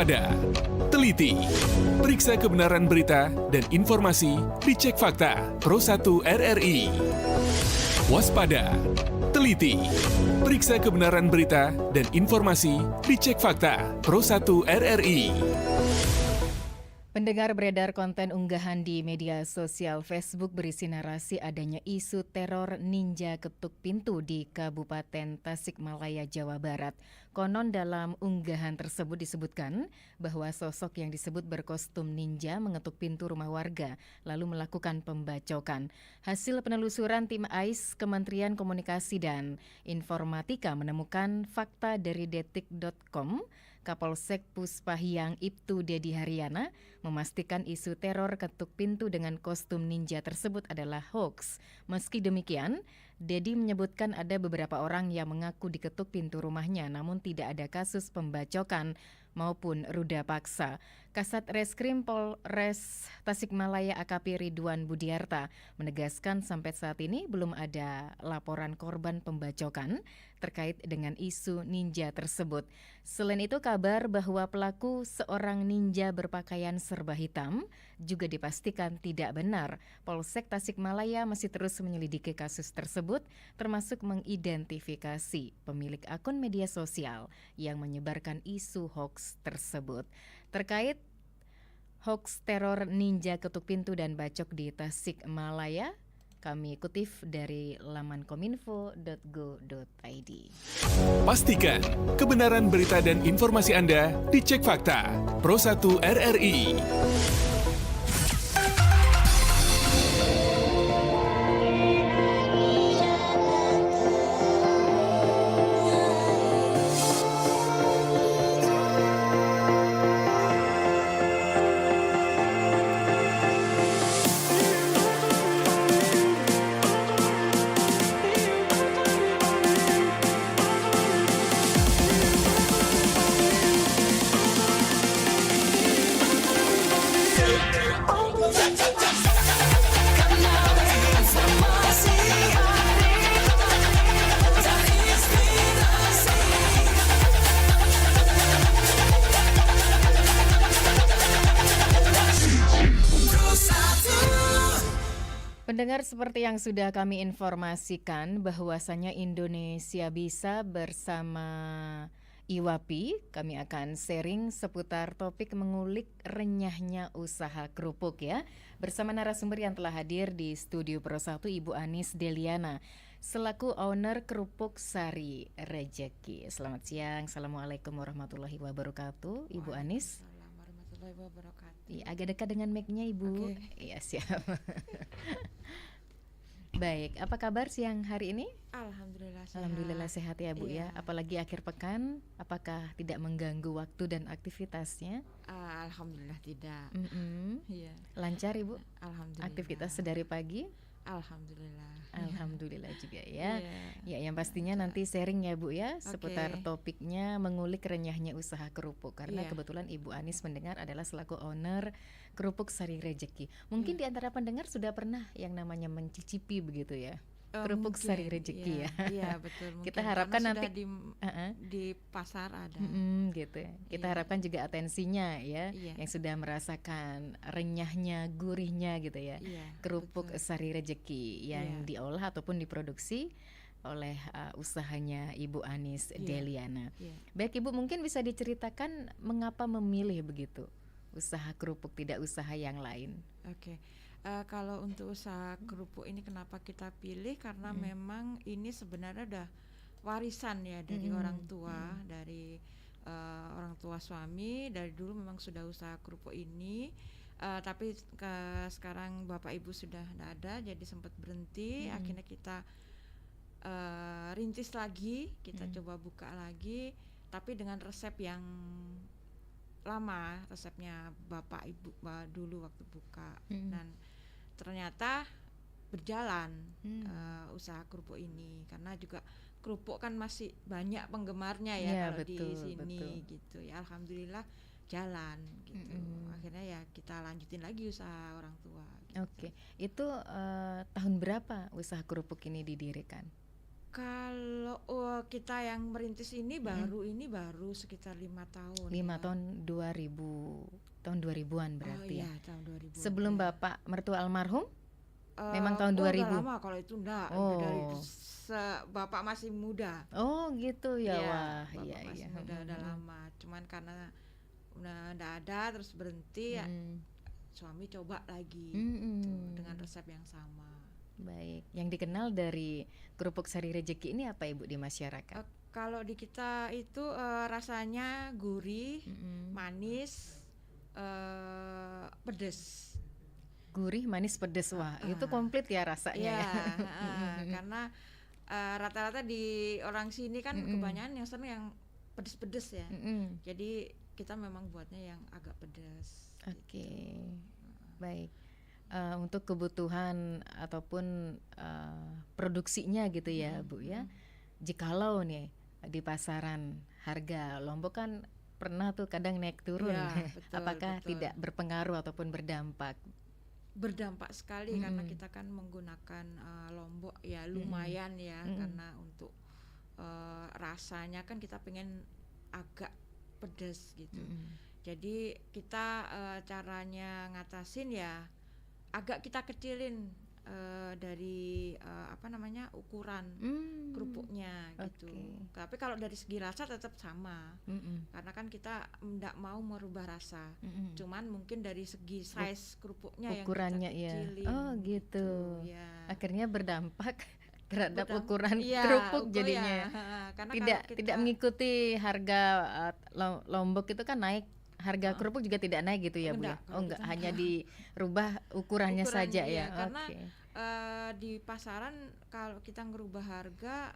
Waspada, teliti, periksa kebenaran berita dan informasi, dicek fakta. Pro 1 RRI. Waspada, teliti, periksa kebenaran berita dan informasi, dicek fakta. Pro 1 RRI. Pendengar, beredar konten unggahan di media sosial Facebook berisi narasi adanya isu teror ninja ketuk pintu di Kabupaten Tasikmalaya, Jawa Barat. Konon dalam unggahan tersebut disebutkan bahwa sosok yang disebut berkostum ninja mengetuk pintu rumah warga lalu melakukan pembacokan. Hasil penelusuran tim AIS Kementerian Komunikasi dan Informatika menemukan fakta dari detik.com. Kapolsek Puspahyang Ibtu Dedi Haryana memastikan isu teror ketuk pintu dengan kostum ninja tersebut adalah hoax. Meski demikian, Dedi menyebutkan ada beberapa orang yang mengaku diketuk pintu rumahnya namun tidak ada kasus pembacokan maupun ruda paksa. Kasat Reskrim Polres Tasikmalaya AKP Ridwan Budiarta menegaskan sampai saat ini belum ada laporan korban pembacokan terkait dengan isu ninja tersebut. Selain itu, kabar bahwa pelaku seorang ninja berpakaian serba hitam juga dipastikan tidak benar. Polsek Tasikmalaya masih terus menyelidiki kasus tersebut, termasuk mengidentifikasi pemilik akun media sosial yang menyebarkan isu hoax tersebut. Terkait hoax teror ninja ketuk pintu dan bacok di Tasikmalaya, kami kutip dari laman kominfo.go.id. Pastikan kebenaran berita dan informasi Anda dicek fakta. Pro 1 RRI. Pendengar, seperti yang sudah kami informasikan bahwasanya Indonesia Bisa bersama IWAPI, kami akan sharing seputar topik mengulik renyahnya usaha kerupuk ya. Bersama narasumber yang telah hadir di studio Pro 1, Ibu Anis Deliana, selaku owner Kerupuk Sari Rejeki. Selamat siang, Assalamualaikum warahmatullahi wabarakatuh, Ibu Anis. Waalaikumsalam warahmatullahi wabarakatuh. Iya, agak dekat dengan mic-nya Ibu. Iya, siap. Baik, apa kabar siang hari ini? Alhamdulillah sehat. Alhamdulillah sehat ya Bu ya. Apalagi akhir pekan, apakah tidak mengganggu waktu dan aktivitasnya? Alhamdulillah tidak. Iya. Lancar Ibu? Alhamdulillah. Aktivitas sedari pagi? Alhamdulillah. Alhamdulillah juga ya. Iya. Ya, yang pastinya nanti sharing ya Bu ya seputar topiknya mengulik renyahnya usaha kerupuk. Karena kebetulan Ibu Anis mendengar adalah selaku owner Kerupuk Sari Rejeki. Mungkin di antara pendengar sudah pernah yang namanya mencicipi begitu ya. Kerupuk Mungkin, Sari Rejeki ya. Iya betul. Mungkin. Kita harapkan karena nanti di pasar ada. gitu ya. Kita harapkan juga atensinya ya, yang sudah merasakan renyahnya, gurihnya gitu ya. Kerupuk Sari Rejeki yang diolah ataupun diproduksi oleh usahanya Ibu Anis Deliana. Baik Ibu, mungkin bisa diceritakan mengapa memilih begitu usaha kerupuk, tidak usaha yang lain? Oke. Kalau untuk usaha kerupuk ini kenapa kita pilih? Karena memang ini sebenarnya udah warisan ya dari orang tua, dari orang tua suami. Dari dulu memang sudah usaha kerupuk ini, tapi sekarang bapak ibu sudah tidak ada, jadi sempat berhenti. Akhirnya kita rintis lagi, kita coba buka lagi, tapi dengan resep yang lama, resepnya bapak ibu dulu waktu buka. Dan ternyata berjalan usaha kerupuk ini, karena juga kerupuk kan masih banyak penggemarnya ya kalau di sini gitu ya. Alhamdulillah jalan gitu. Akhirnya ya kita lanjutin lagi usaha orang tua gitu. Oke. Itu tahun berapa usaha kerupuk ini didirikan? Kalau kita yang merintis ini baru sekitar 5 tahun. 5 ya. tahun 2000-an berarti Oh ya. iya, tahun 2000. Sebelum ya. Bapak mertua almarhum? Memang tahun 2000. Udah lama kalau itu enggak. Oh. Dari Bapak masih muda. Oh gitu ya. Iya, Wah, Bapak iya masih iya. muda, udah lama. Cuman karena udah enggak ada terus berhenti ya, suami coba lagi gitu, dengan resep yang sama. Baik, yang dikenal dari kerupuk Sari Rejeki ini apa Ibu di masyarakat? Kalau di kita itu rasanya gurih, manis, pedes. Gurih, manis, pedes, wah itu komplit ya rasanya. Iya, karena rata-rata di orang sini kan kebanyakan yang seneng yang pedes-pedes ya. Jadi kita memang buatnya yang agak pedes. Oke, baik. Untuk kebutuhan ataupun produksinya gitu ya Bu ya. Jikalau nih di pasaran harga Lombok kan pernah tuh kadang naik turun. Ya, betul, apakah betul. tidak berpengaruh ataupun berdampak? Berdampak sekali karena kita kan menggunakan Lombok ya lumayan ya, karena untuk rasanya kan kita pengen agak pedas gitu. Jadi kita caranya ngatasin ya agak kita kecilin dari ukuran kerupuknya gitu. Tapi kalau dari segi rasa tetap sama, karena kan kita tidak mau merubah rasa. Cuman mungkin dari segi size kerupuknya ukurannya yang kita kecilin. Oh gitu. Ya. Akhirnya berdampak terhadap ukuran kerupuk jadinya. Karena Tidak mengikuti harga Lombok itu kan naik. Harga kerupuk juga tidak naik gitu ya Bu ya? Oh enggak, hanya dirubah ukurannya saja ya. Karena di pasaran kalau kita ngerubah harga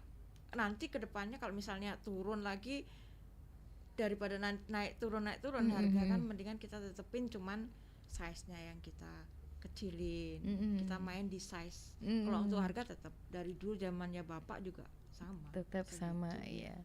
nanti kedepannya kalau misalnya turun lagi daripada naik turun harga kan mendingan kita tetepin cuman size-nya yang kita kecilin. Kita main di size. Kalau untuk harga tetap dari dulu zamannya Bapak juga sama. Tetap sama ya.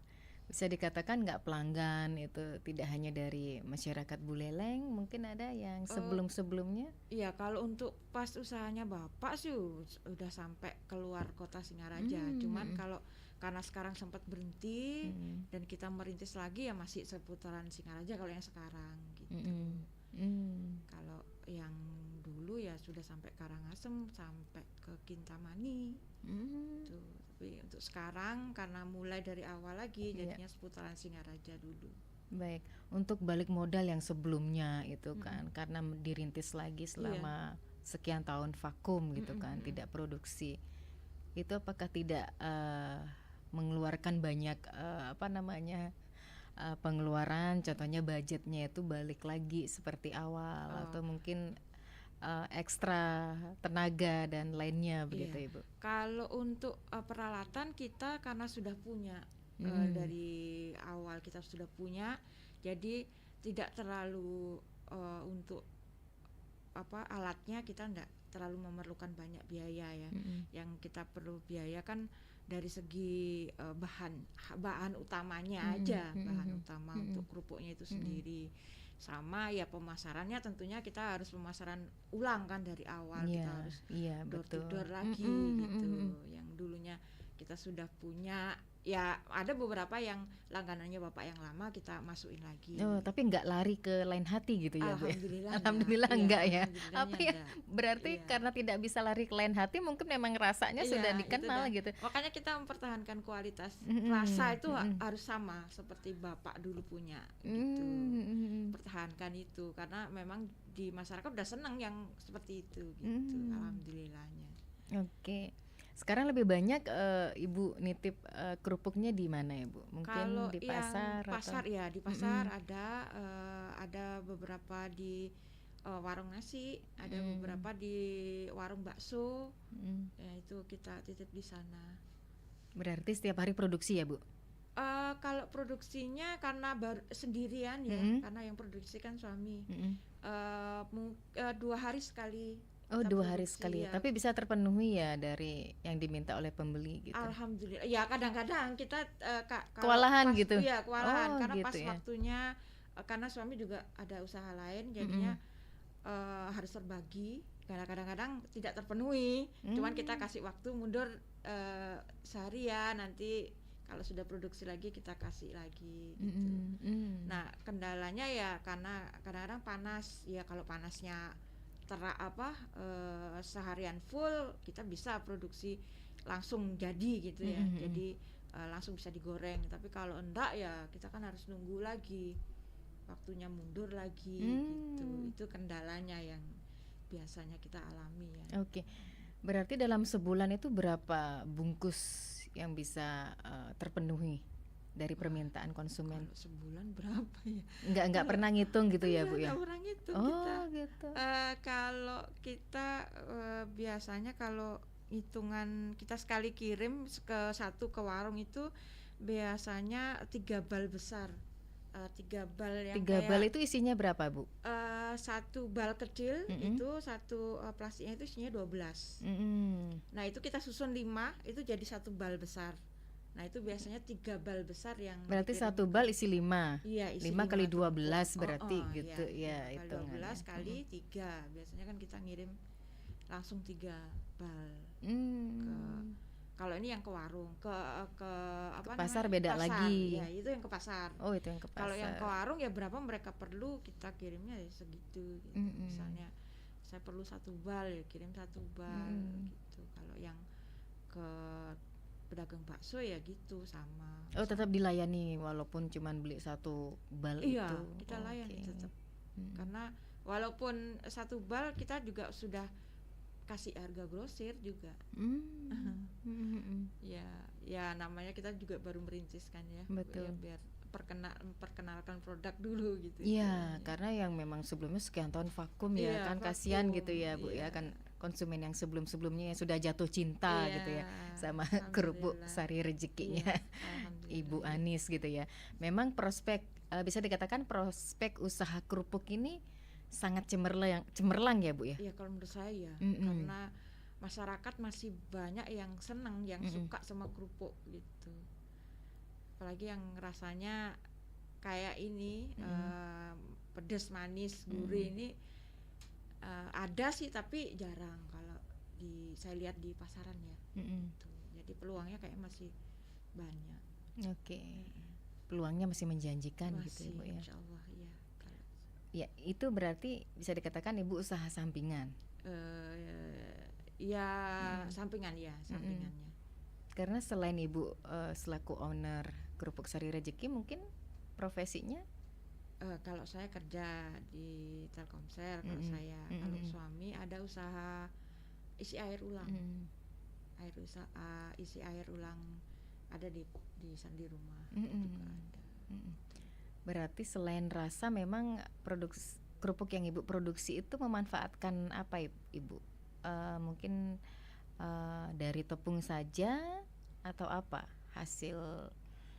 Bisa dikatakan nggak pelanggan itu tidak hanya dari masyarakat Buleleng, mungkin ada yang sebelum-sebelumnya? Iya, kalau untuk pas usahanya Bapak sih udah sampai keluar kota Singaraja. Cuman kalau karena sekarang sempat berhenti dan kita merintis lagi ya masih seputaran Singaraja kalau yang sekarang gitu. Kalau yang dulu ya sudah sampai Karangasem, sampai ke Kintamani. Tuh. Tapi untuk sekarang karena mulai dari awal lagi jadinya seputaran Singaraja dulu. Baik, untuk balik modal yang sebelumnya itu kan karena dirintis lagi selama sekian tahun vakum gitu kan, tidak produksi. Itu apakah tidak mengeluarkan banyak pengeluaran, contohnya budgetnya itu balik lagi seperti awal atau mungkin ekstra tenaga dan lainnya begitu Ibu? Kalau untuk peralatan kita karena sudah punya dari awal kita sudah punya, jadi tidak terlalu untuk alatnya kita enggak terlalu memerlukan banyak biaya ya. Yang kita perlu biaya kan dari segi bahan utamanya aja, bahan utama untuk kerupuknya itu sendiri. Sama ya pemasarannya tentunya kita harus pemasaran ulang kan dari awal, kita harus door to door lagi gitu. Yang dulunya kita sudah punya ya ada beberapa yang langganannya Bapak yang lama kita masukin lagi. Oh, tapi nggak lari ke lain hati gitu ya Bu? Alhamdulillah enggak ya. Apa ya? enggak. Berarti karena tidak bisa lari ke lain hati mungkin memang rasanya sudah dikenal gitu. Makanya kita mempertahankan kualitas rasa itu harus sama seperti Bapak dulu punya gitu. Pertahankan itu karena memang di masyarakat udah senang yang seperti itu gitu. Alhamdulillahnya. Oke. Sekarang lebih banyak Ibu nitip kerupuknya di mana ya Bu? Mungkin kalau di pasar pasar atau? Ya di pasar ada beberapa di warung nasi, ada beberapa di warung bakso. Ya itu kita titip di sana. Berarti setiap hari produksi ya Bu? Kalau produksinya karena sendirian ya, karena yang produksi kan suami. 2 hari sekali. Oh, 2 hari sekali ya. Tapi bisa terpenuhi ya dari yang diminta oleh pembeli gitu. Alhamdulillah. Ya kadang-kadang kita kewalahan gitu. Iya, kewalahan karena gitu pas waktunya karena suami juga ada usaha lain jadinya harus terbagi kadang-kadang tidak terpenuhi. Cuman kita kasih waktu mundur seharian, nanti kalau sudah produksi lagi kita kasih lagi gitu. Nah, kendalanya ya karena kadang-kadang panas. Ya kalau panasnya seharian full, kita bisa produksi langsung jadi gitu ya. Jadi langsung bisa digoreng. Tapi kalau enggak ya kita kan harus nunggu lagi, waktunya mundur lagi gitu. Itu kendalanya yang biasanya kita alami ya. Oke. Berarti dalam sebulan itu berapa bungkus yang bisa terpenuhi dari permintaan konsumen? Kalau sebulan berapa ya? Enggak pernah ngitung gitu ya, Bu ya? Enggak pernah ngitung kita. Gitu. Kalau kita biasanya kalau hitungan kita sekali kirim ke warung itu biasanya 3 bal besar. 3 bal yang 3 bal itu isinya berapa, Bu? 1 bal kecil itu satu plastiknya itu isinya 12. Nah, itu kita susun 5, itu jadi 1 bal besar. Nah, itu biasanya 3 bal besar yang berarti 1 bal isi 5. Iya, isi 5 kali 12 tumpuk. berarti gitu ya, itu 12 kali 3. Biasanya kan kita ngirim langsung 3 bal. Kalau ini yang ke warung, ke pasar namanya? beda Pasar. lagi. Ya, itu yang ke pasar. Oh, itu yang ke pasar. Kalau yang ke warung ya berapa mereka perlu, kita kirimnya ya segitu gitu. Misalnya saya perlu 1 bal ya kirim 1 bal gitu. Kalau yang ke pedagang bakso ya gitu sama. Oh, tetap dilayani walaupun cuman beli 1 bal itu. Iya, kita layani tetap. Karena walaupun 1 bal kita juga sudah kasih harga grosir juga. Ya namanya kita juga baru merintis kan ya. Betul. Ya, biar perkenalkan produk dulu gitu. Iya, karena yang memang sebelumnya sekian tahun vakum ya kan, kasihan gitu ya, Bu ya kan, konsumen yang sebelum-sebelumnya yang sudah jatuh cinta gitu ya sama kerupuk Sari Rezekinya Ibu Anis gitu ya. Memang prospek bisa dikatakan prospek usaha kerupuk ini sangat cemerlang ya, Bu ya. Iya, kalau menurut saya ya, karena masyarakat masih banyak yang senang, yang suka sama kerupuk gitu. Apalagi yang rasanya kayak ini pedas, manis, gurih ini ada sih tapi jarang kalau saya lihat di pasaran ya. Gitu. Jadi peluangnya kayak masih banyak. Oke. Peluangnya masih menjanjikan gitu ya, Bu ya. Insya Allah ya. Ya, itu berarti bisa dikatakan Ibu usaha sampingan. Sampingannya. Karena selain Ibu selaku owner Kerupuk Sari Rezeki, mungkin profesinya? Kalau saya kerja di Telkomsel, kalau saya, kalau suami ada usaha isi air ulang, isi air ulang ada di rumah juga ada. Berarti selain rasa memang kerupuk yang Ibu produksi itu memanfaatkan apa, Ibu? Mungkin dari tepung saja atau apa hasil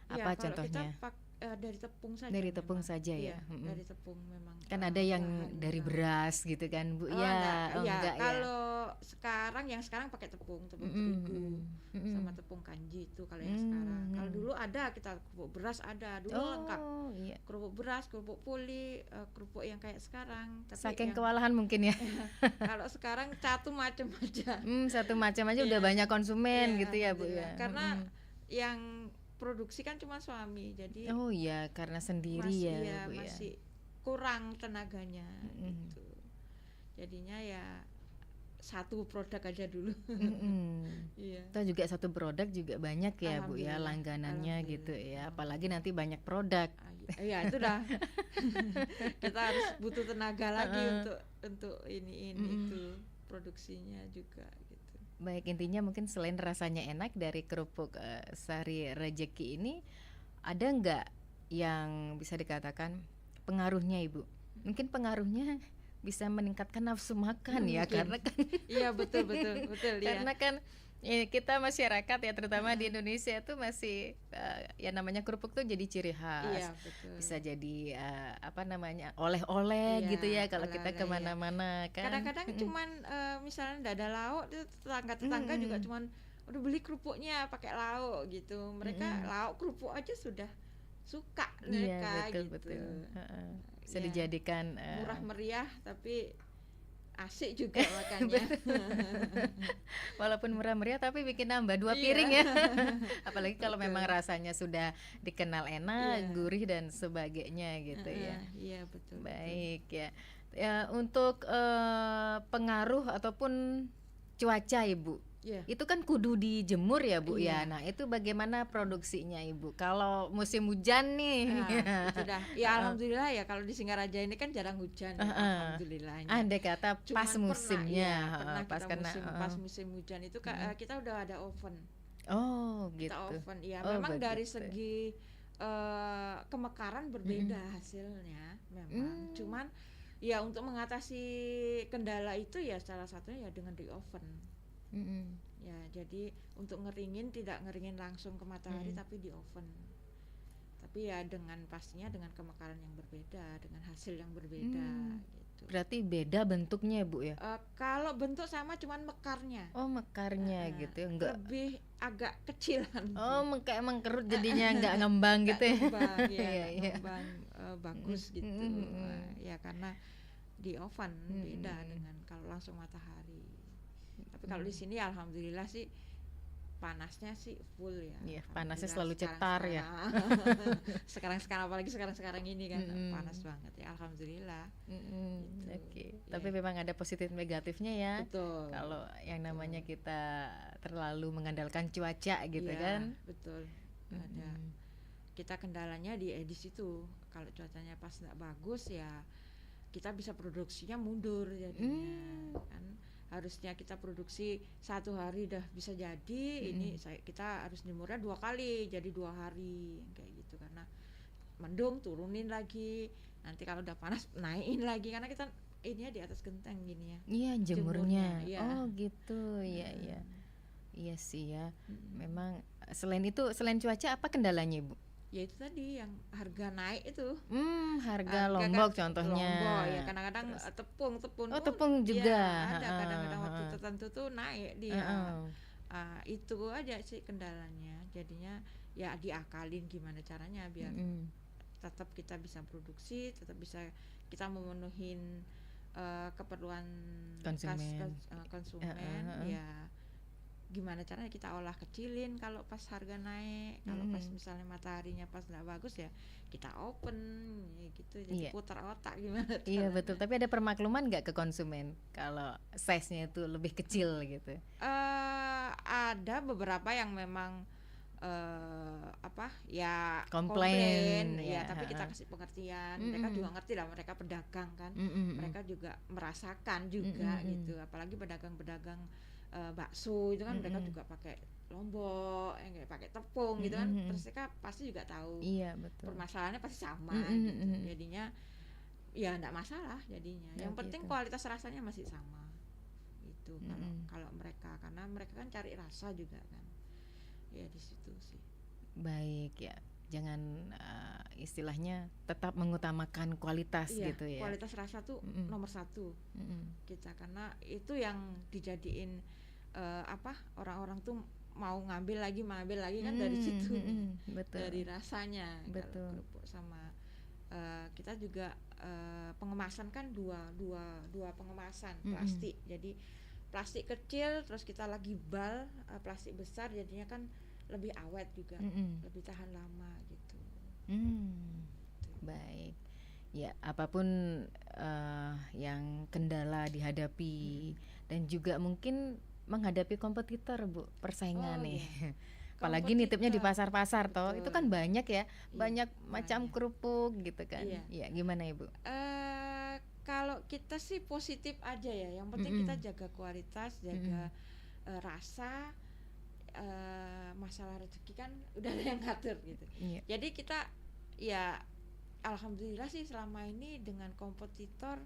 apa contohnya? Kita dari tepung saja. Dari tepung saja ya. Dari tepung memang. Kan ada yang dari beras gitu kan, Bu. Enggak. Kalau sekarang pakai tepung terigu sama tepung kanji itu kalau yang sekarang. Kalau dulu ada kita kerupuk beras ada, dulu lengkap. Iya. Kerupuk beras, kerupuk puli, kerupuk yang kayak sekarang. Tapi saking kewalahan mungkin ya. Kalau sekarang satu macam aja. Satu macam aja udah banyak konsumen gitu ya, Bu ya. Karena yang produksi kan cuma suami, jadi karena sendiri masih kurang tenaganya gitu. Jadinya ya satu produk aja dulu. Kita juga satu produk juga banyak ya, Bu ya, langganannya gitu ya. Apalagi nanti banyak produk. Iya, itu dah. Kita harus butuh tenaga lagi untuk itu produksinya juga gitu. Baik, intinya mungkin selain rasanya enak dari kerupuk Sari Rezeki ini, ada nggak yang bisa dikatakan pengaruhnya, Ibu? Mungkin pengaruhnya bisa meningkatkan nafsu makan ya, karena kan iya betul karena kan kita masyarakat ya, terutama di Indonesia itu masih ya namanya kerupuk tuh jadi ciri khas. Bisa jadi oleh-oleh gitu ya kalau kita kemana-mana kan. Kadang-kadang cuman misalnya nggak ada lauk, tetangga juga cuman udah beli kerupuknya pakai lauk gitu. Mereka lauk kerupuk aja sudah suka mereka betul. Bisa dijadikan murah meriah tapi asik juga makannya. Walaupun murah meriah tapi bikin nambah 2 Iya. piring ya. Apalagi kalau Betul. memang rasanya sudah dikenal enak, Iya. gurih dan sebagainya gitu ya. Iya betul. Baik ya. Ya untuk pengaruh ataupun cuaca Ibu. Iya. Itu kan kudu dijemur ya Bu ya. Iya. Nah, itu bagaimana produksinya Ibu? Kalau musim hujan nih. Nah, itu dah. Ya alhamdulillah ya kalau di Singaraja ini kan jarang hujan ya, alhamdulillahnya. Andai kata pas Cuman musimnya, pernah pas kita kena pas musim hujan itu kita udah ada oven. Oh gitu. Kita oven. Ya Oh, memang dari begitu. segi kemekaran berbeda hasilnya memang. Cuman ya untuk mengatasi kendala itu ya salah satunya ya dengan di oven. Ya jadi untuk tidak ngeringin langsung ke matahari tapi di oven. Tapi ya pastinya dengan kemekaran yang berbeda, dengan hasil yang berbeda gitu. Berarti beda bentuknya Bu ya? Kalau bentuk sama cuman mekarnya. Oh mekarnya gitu ya, enggak? Lebih agak kecilan. Oh kayak mengkerut jadinya enggak ngembang gitu ya? Ngembang, ya, Iya, iya. ngembang bagus gitu. Ya karena di oven beda dengan kalau langsung matahari. Tapi kalau di sini alhamdulillah sih panasnya sih full ya. Iya, panasnya Alhamdulillah selalu cetar ya. Sekarang apalagi sekarang ini kan panas banget ya alhamdulillah. Oke. Iya. Tapi memang ada positif negatifnya ya. Betul. Kalau yang namanya kita terlalu mengandalkan cuaca gitu Iya, kan. betul. Ada kita kendalanya di situ. Kalau cuacanya pas nggak bagus ya kita bisa produksinya mundur jadinya kan. Harusnya kita produksi 1 hari udah bisa jadi, ini kita harus jemurnya 2 kali, jadi 2 hari kayak gitu karena mendung turunin lagi, nanti kalau udah panas naikin lagi karena kita ininya di atas genteng gini ya. Iya jemurnya. Iya. Oh gitu, iya iya. Iya sih ya. Memang selain cuaca apa kendalanya Ibu? Ya itu tadi yang harga naik itu. Harga Lombok kan, contohnya. Lombok ya kadang-kadang tepung Oh tepung juga. Ya, ada kadang-kadang waktu tertentu tuh naik dia. Itu aja sih kendalanya. Jadinya ya diakalin gimana caranya biar tetap kita bisa produksi, tetap bisa kita memenuhin keperluan konsumen. Ya gimana caranya kita olah kecilin kalau pas harga naik, kalau pas misalnya mataharinya pas nggak bagus ya kita open ya gitu, jadi putar otak gimana caranya. Iya betul, tapi ada permakluman nggak ke konsumen kalau size-nya itu lebih kecil gitu? Ada beberapa yang memang komplain ya, tapi kita kasih pengertian. Mereka juga ngerti lah, mereka pedagang kan, mereka juga merasakan juga gitu, apalagi pedagang-pedagang bakso itu kan mereka juga pakai Lombok, kayak pakai tepung gitu kan, terus mereka pasti juga tahu permasalahannya pasti sama gitu. Jadinya ya enggak masalah jadinya. Yang penting kualitas rasanya masih sama. Itu kalau mereka, karena mereka kan cari rasa juga kan. Ya di situ sih. Baik ya. Jangan istilahnya tetap mengutamakan kualitas gitu ya. Kualitas rasa tuh nomor 1 kita, karena itu yang dijadiin orang-orang tuh mau ngambil lagi kan dari situ. Betul. Dari rasanya. Betul. Kerupuk sama kita juga pengemasan kan dua pengemasan plastik. Jadi plastik kecil terus kita lagi bal plastik besar, jadinya kan lebih awet juga, lebih tahan lama gitu. Baik. Ya, apapun yang kendala dihadapi dan juga mungkin menghadapi kompetitor Bu, persaingan nih. Apalagi nitipnya di pasar-pasar toh, itu kan banyak ya, banyak macam kerupuk gitu kan. Iya, gimana Ibu? Kalau kita sih positif aja ya, yang penting kita jaga kualitas, jaga rasa. Masalah rezeki kan udah ada yang ngatur gitu. Jadi kita ya alhamdulillah sih selama ini dengan kompetitor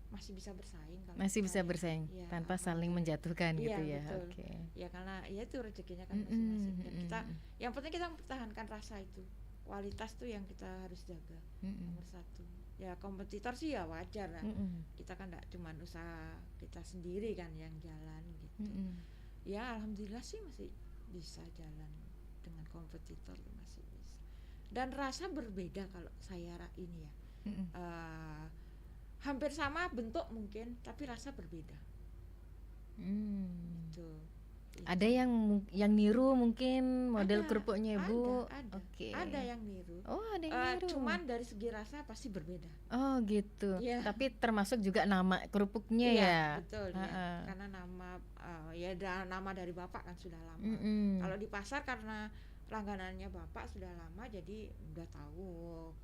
masih bisa bersaing. Masih bisa bersaing ya, tanpa saling menjatuhkan gitu ya. Oke. Ya karena ya itu rezekinya kan masing-masing. Dan kita yang penting kita mempertahankan rasa itu. Kualitas tuh yang kita harus jaga. Nomor 1. Ya kompetitor sih ya wajar lah. Kita kan enggak cuma usaha kita sendiri kan yang jalan gitu. Ya alhamdulillah sih masih bisa jalan dengan kompetitor, masih bisa. Dan rasa berbeda kalau saya ini ya. hampir sama bentuk mungkin, tapi rasa berbeda. Gitu. Ada yang niru mungkin model kerupuknya Ibu. Ada. Oke. Ada yang niru. Oh, ada yang niru. Cuman dari segi rasa pasti berbeda. Oh, gitu. Iya. Tapi termasuk juga nama kerupuknya Iya, ya. betul ya. Karena nama dari Bapak kan sudah lama. Kalau di pasar karena langganannya Bapak sudah lama, jadi udah tahu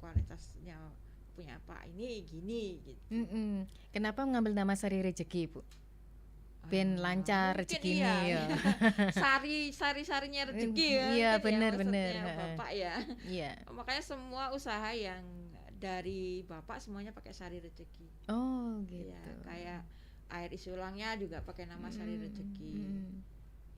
kualitasnya punya Pak ini gini gitu. Kenapa mengambil nama Sari Rejeki, Bu? Ben lancar rezekinya iya. ya. Sari-sarinya rezeki ya. Iya, kan benar. ya, Bapak ya. Iya. Makanya semua usaha yang dari Bapak semuanya pakai Sari Rezeki. Oh, gitu. Ya, kayak air isi ulangnya juga pakai nama Sari Rezeki.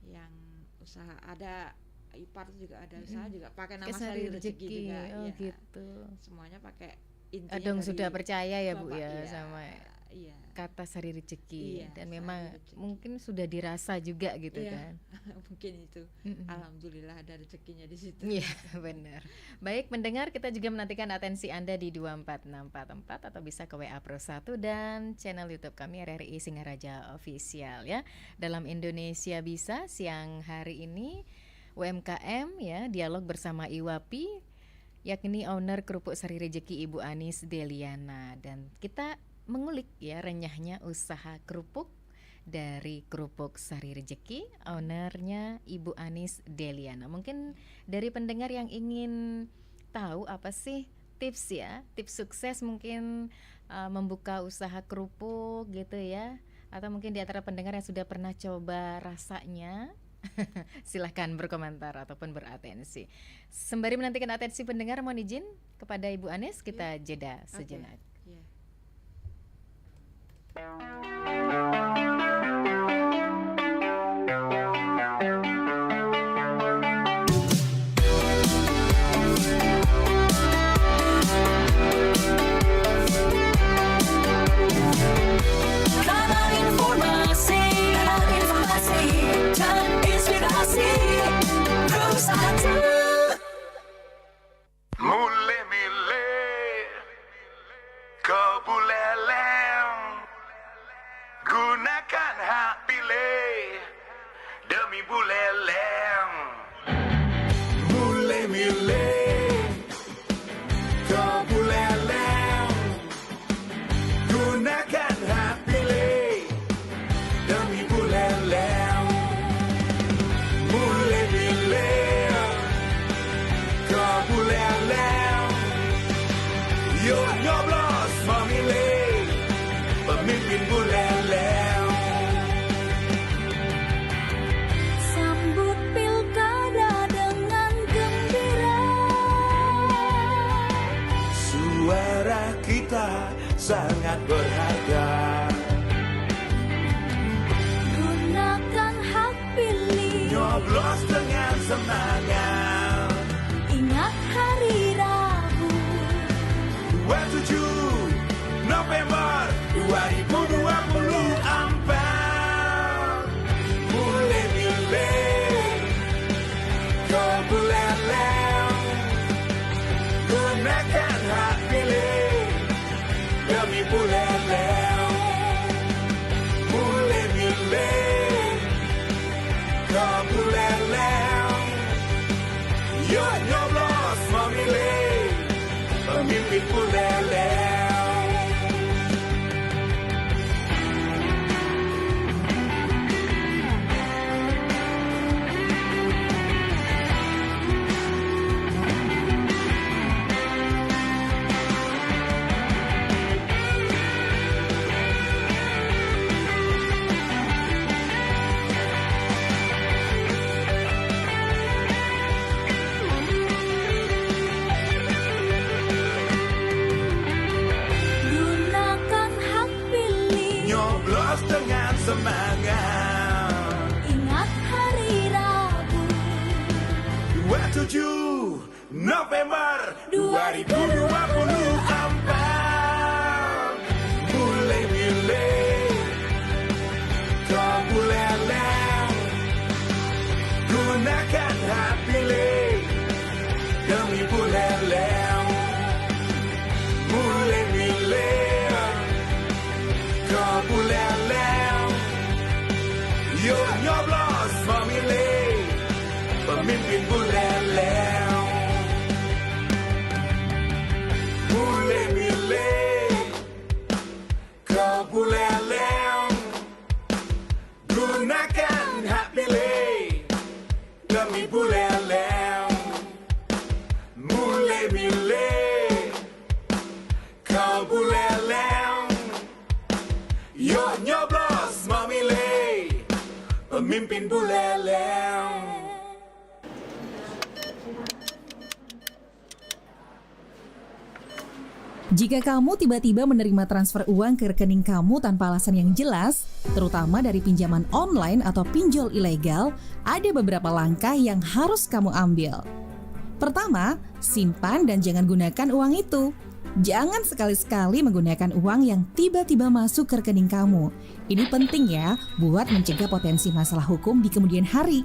Yang usaha ada ipar juga ada usaha juga pakai nama Sari Rezeki juga. Oh, ya. gitu. Semuanya pakai intinya Adong dari sudah percaya ya, Bu Bapak, ya, iya. sama Iya. kata Sari Rezeki. Iya, Dan Sari memang Rezeki. mungkin sudah dirasa juga gitu Iya. kan. Mungkin itu. Alhamdulillah ada rezekinya di situ. Iya, benar. Baik, mendengar kita juga menantikan atensi Anda di 24644 atau bisa ke WA Pro 1 dan channel YouTube kami RRI Singaraja Official ya. Dalam Indonesia Bisa siang hari ini UMKM ya, dialog bersama IWAPI yakni owner Kerupuk Sari Rejeki Ibu Anis Deliana, dan kita mengulik ya renyahnya usaha kerupuk dari Kerupuk Sari Rejeki, ownernya Ibu Anis Deliana. Mungkin dari pendengar yang ingin tahu apa sih tips ya, tips sukses mungkin membuka usaha kerupuk gitu ya, atau mungkin di antara pendengar yang sudah pernah coba rasanya, silahkan berkomentar ataupun beratensi. Sembari menantikan atensi pendengar, mohon izin kepada Ibu Anis kita jeda sejenak. Iya. Karena informasi dan inspirasi perusahaan. Mulai-milih kau buleleng, gunakan hak pilih demi buleleng. Mulai-milih kau buleleng, gunakan hak pilih demi buleleng. Mulai-milih kau buleleng, yuk nyoblos memilih pemimpin buleleng. Sambut pilkada dengan gembira. Suara kita sangat berharga. Gunakan hak pilih. Nyoblos dengan semangat. Ingat hari Rabu 27 November 2024. Mulai milih kau buleleng, gunakan hak pilih demi buleleng. Mulai milih kau buleleng, yuk nyoblos memilih pemimpin buleleng. Gunakan hak pilih. Nyoblos dengan semangat. Ingat hari Rabu 27 November 2024. Mulai milih kau buleleng, gunakan hak pilih demi buleleng. Mulai milih Yuk nyoblos memilih pemimpin buleleng. Boleh milih ke buleleng. Gunakan hak pilih demi buleleng. Boleh milih ke buleleng. Yuk nyoblos memilih pemimpin buleleng. Jika kamu tiba-tiba menerima transfer uang ke rekening kamu tanpa alasan yang jelas, terutama dari pinjaman online atau pinjol ilegal, ada beberapa langkah yang harus kamu ambil. Pertama, simpan dan jangan gunakan uang itu. Jangan sekali-sekali menggunakan uang yang tiba-tiba masuk ke rekening kamu. Ini penting ya buat mencegah potensi masalah hukum di kemudian hari.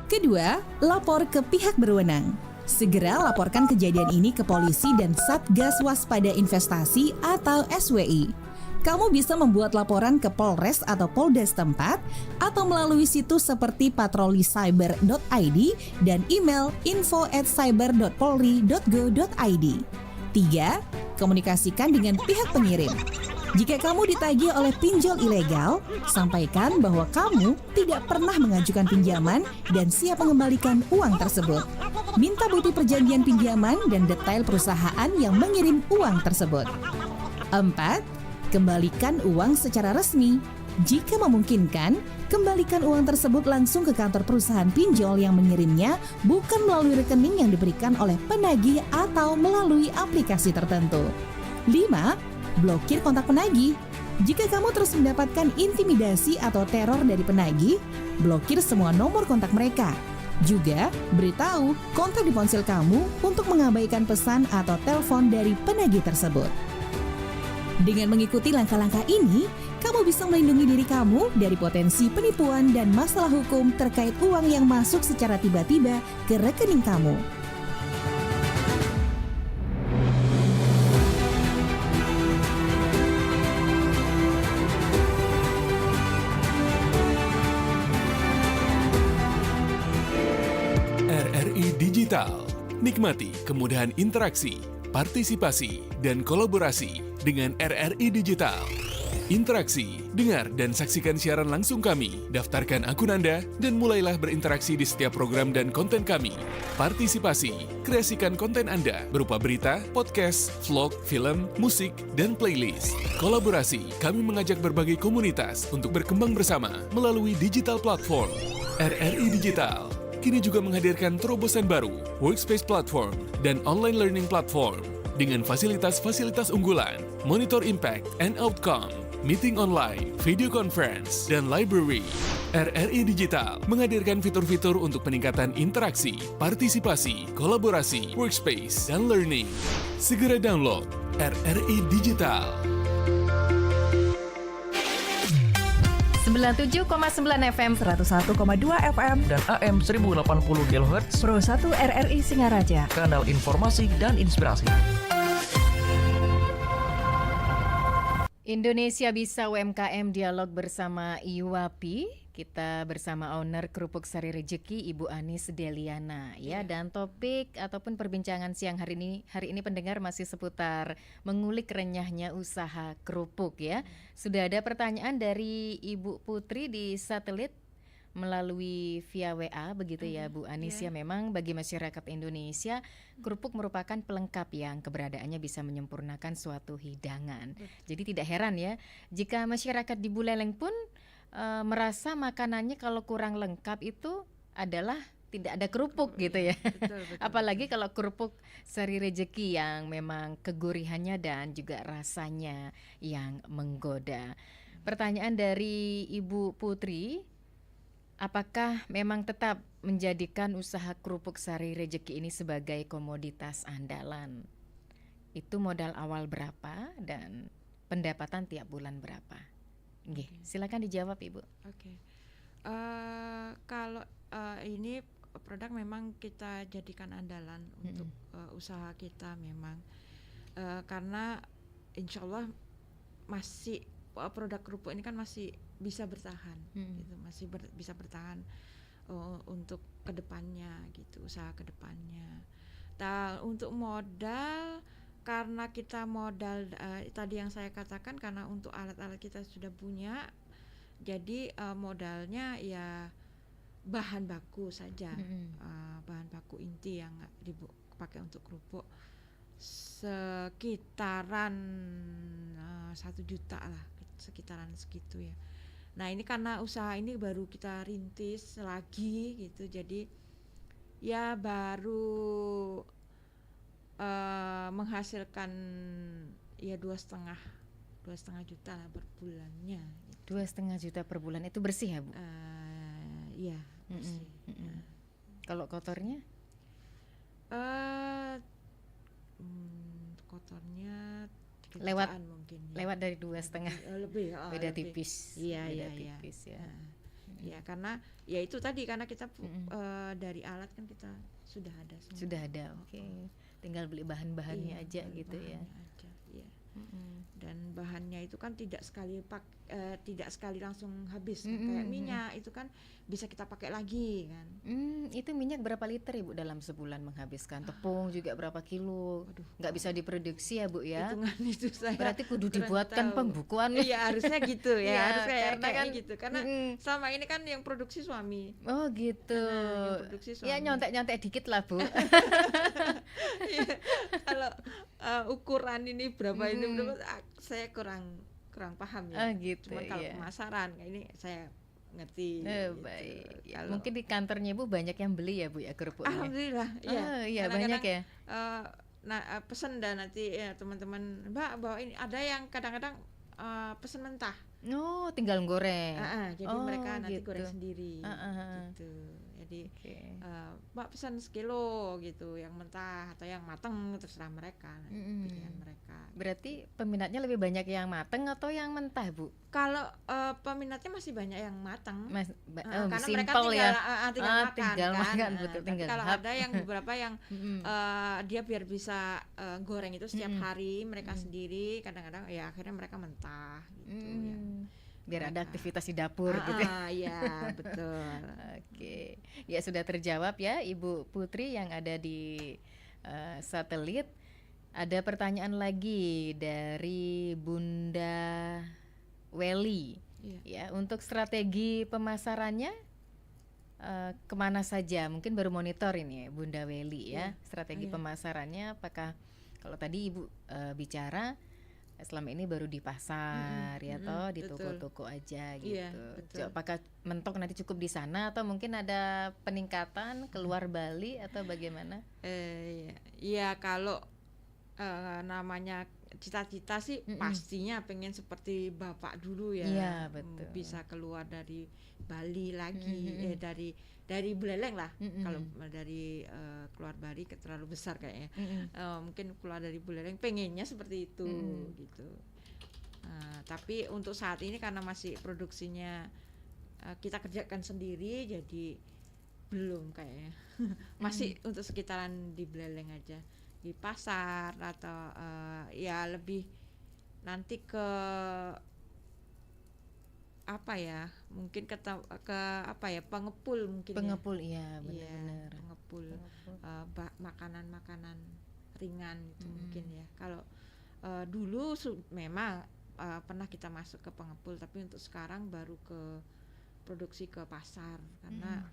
Kedua, lapor ke pihak berwenang. Segera laporkan kejadian ini ke polisi dan Satgas Waspada Investasi atau SWI. Kamu bisa membuat laporan ke Polres atau Polda setempat atau melalui situs seperti patrolicyber.id dan email info@cyber.polri.go.id. 3. Komunikasikan dengan pihak pengirim. Jika kamu ditagih oleh pinjol ilegal, sampaikan bahwa kamu tidak pernah mengajukan pinjaman dan siap mengembalikan uang tersebut. Minta bukti perjanjian pinjaman dan detail perusahaan yang mengirim uang tersebut. 4. Kembalikan uang secara resmi. Jika memungkinkan, kembalikan uang tersebut langsung ke kantor perusahaan pinjol yang mengirimnya, bukan melalui rekening yang diberikan oleh penagih atau melalui aplikasi tertentu. 5. Blokir kontak penagih. Jika kamu terus mendapatkan intimidasi atau teror dari penagih, blokir semua nomor kontak mereka. Juga beritahu kontak di ponsel kamu untuk mengabaikan pesan atau telepon dari penagih tersebut. Dengan mengikuti langkah-langkah ini, kamu bisa melindungi diri kamu dari potensi penipuan dan masalah hukum terkait uang yang masuk secara tiba-tiba ke rekening kamu. RRI Digital. Nikmati kemudahan interaksi, partisipasi, dan kolaborasi dengan RRI Digital. Interaksi, dengar dan saksikan siaran langsung kami, daftarkan akun Anda, dan mulailah berinteraksi di setiap program dan konten kami. Partisipasi, kreasikan konten Anda berupa berita, podcast, vlog, film, musik, dan playlist. Kolaborasi, kami mengajak berbagai komunitas untuk berkembang bersama melalui digital platform. RRI Digital kini juga menghadirkan terobosan baru, workspace platform, dan online learning platform dengan fasilitas-fasilitas unggulan, monitor impact and outcome, meeting online, video conference, dan library. RRI Digital menghadirkan fitur-fitur untuk peningkatan interaksi, partisipasi, kolaborasi, workspace, dan learning. Segera download RRI Digital. 97,9 FM, 101,2 FM dan AM 1080 kHz Pro 1 RRI Singaraja. kanal informasi dan inspirasi. Indonesia Bisa UMKM dialog bersama IWAPI. Kita bersama owner Kerupuk Sari Rejeki Ibu Anis Deliana ya, dan topik ataupun perbincangan siang hari ini pendengar masih seputar mengulik renyahnya usaha kerupuk ya. Sudah ada pertanyaan dari Ibu Putri di satelit melalui via WA begitu ya Bu Anis ya. Memang bagi masyarakat Indonesia kerupuk merupakan pelengkap yang keberadaannya bisa menyempurnakan suatu hidangan. Jadi tidak heran ya jika masyarakat di Buleleng pun merasa makanannya kalau kurang lengkap itu adalah tidak ada kerupuk gitu ya. Betul. Apalagi kalau kerupuk Sari Rejeki yang memang kegurihannya dan juga rasanya yang menggoda. Pertanyaan dari Ibu Putri, apakah memang tetap menjadikan usaha kerupuk Sari Rejeki ini sebagai komoditas andalan? Itu modal awal berapa dan pendapatan tiap bulan berapa? Nggih, silakan dijawab Ibu. Oke. Kalau ini produk memang kita jadikan andalan untuk usaha kita memang karena insya Allah masih produk kerupuk ini kan masih bisa bertahan gitu, masih bisa bertahan untuk kedepannya gitu, usaha kedepannya. Untuk modal, karena kita modal tadi yang saya katakan, karena untuk alat-alat kita sudah punya, jadi modalnya ya bahan baku saja, bahan baku inti yang dipakai untuk kerupuk sekitaran 1 juta lah, sekitaran segitu ya. Nah ini karena usaha ini baru kita rintis lagi gitu, jadi ya baru menghasilkan ya 2,5 juta lah per bulannya gitu. 2,5 juta per bulan itu bersih ya Bu? Iya bersih. Kalau kotornya? Kotornya Lewat mungkin ya. Lewat dari 2,5 lebih beda lebih. tipis. Iya beda iya tipis iya. ya. Ya karena ya itu tadi, karena kita dari alat kan kita sudah ada semua. Sudah ada, oke. Tinggal beli bahan-bahannya Iya, aja beli gitu ya. bahannya aja, iya. Dan bahannya itu kan tidak sekali langsung habis, kayak minyak itu kan bisa kita pakai lagi kan. Itu minyak berapa liter Ibu dalam sebulan menghabiskan? Tepung juga berapa kilo? Nggak bisa diproduksi ya Bu ya? Hitungan itu saya Berarti kudu kurang dibuatkan tahu. pembukuan. Iya harusnya gitu ya, Iya, harus kayak kan, gitu, karena selama ini kan yang produksi suami. Oh gitu. Yang produksi Ya suami. nyontek-nyontek dikit lah Bu. Iya, kalau ukuran ini berapa ini berapa, saya kurang paham ya. Oh gitu. Cuman kalau Iya. pemasaran ini saya ngerti. Baik. Ya, Kalau- mungkin di kantornya Ibu banyak yang beli ya Bu ya kerupuknya. Alhamdulillah, iya. Oh, iya Kadang-kadang, banyak ya. Pesen dan nanti ya teman-teman, Mbak bawa ini. Ada yang kadang-kadang pesen mentah. Oh, tinggal goreng. Jadi Oh, mereka nanti gitu. goreng sendiri. Gitu. Jadi Oke. Mbak pesan sekilo gitu, yang mentah atau yang mateng, terserah mereka, pilihan mereka. Berarti peminatnya lebih banyak yang mateng atau yang mentah Bu? Kalau peminatnya masih banyak yang mateng. Karena mereka simple tinggal, ya. tinggal makan tinggal kan. makan, betul, Tapi tinggal kalau hap. ada yang beberapa yang dia biar bisa goreng itu setiap hari mereka sendiri, kadang-kadang ya akhirnya mereka mentah gitu ya. Biar ada aktivitas di dapur gitu. Iya betul. Oke, ya sudah terjawab ya Ibu Putri yang ada di satelit. Ada pertanyaan lagi dari Bunda Weli. Ya, untuk strategi pemasarannya kemana saja? Mungkin baru monitor ini ya, Bunda Weli ya. Strategi pemasarannya apakah kalau tadi Ibu bicara selama ini baru di pasar ya toh, di betul. toko-toko aja gitu. Iya, betul. Apakah mentok nanti cukup di sana atau mungkin ada peningkatan keluar Bali atau bagaimana? Iya kalau namanya cita-cita sih pastinya pengen seperti Bapak dulu ya. Iya, betul. Bisa keluar dari Bali lagi, dari Buleleng lah. Kalau dari keluar Bali terlalu besar kayaknya. Mungkin keluar dari Buleleng pengennya seperti itu gitu. Tapi untuk saat ini karena masih produksinya kita kerjakan sendiri, jadi belum kayaknya. Masih untuk sekitaran di Buleleng aja, di pasar atau ya lebih nanti ke apa ya, mungkin ke apa ya, pengepul mungkin. Pengepul ya. iya benar-benar. Pengepul makanan-makanan ringan itu mungkin ya. Kalau dulu memang pernah kita masuk ke pengepul, tapi untuk sekarang baru ke produksi ke pasar karena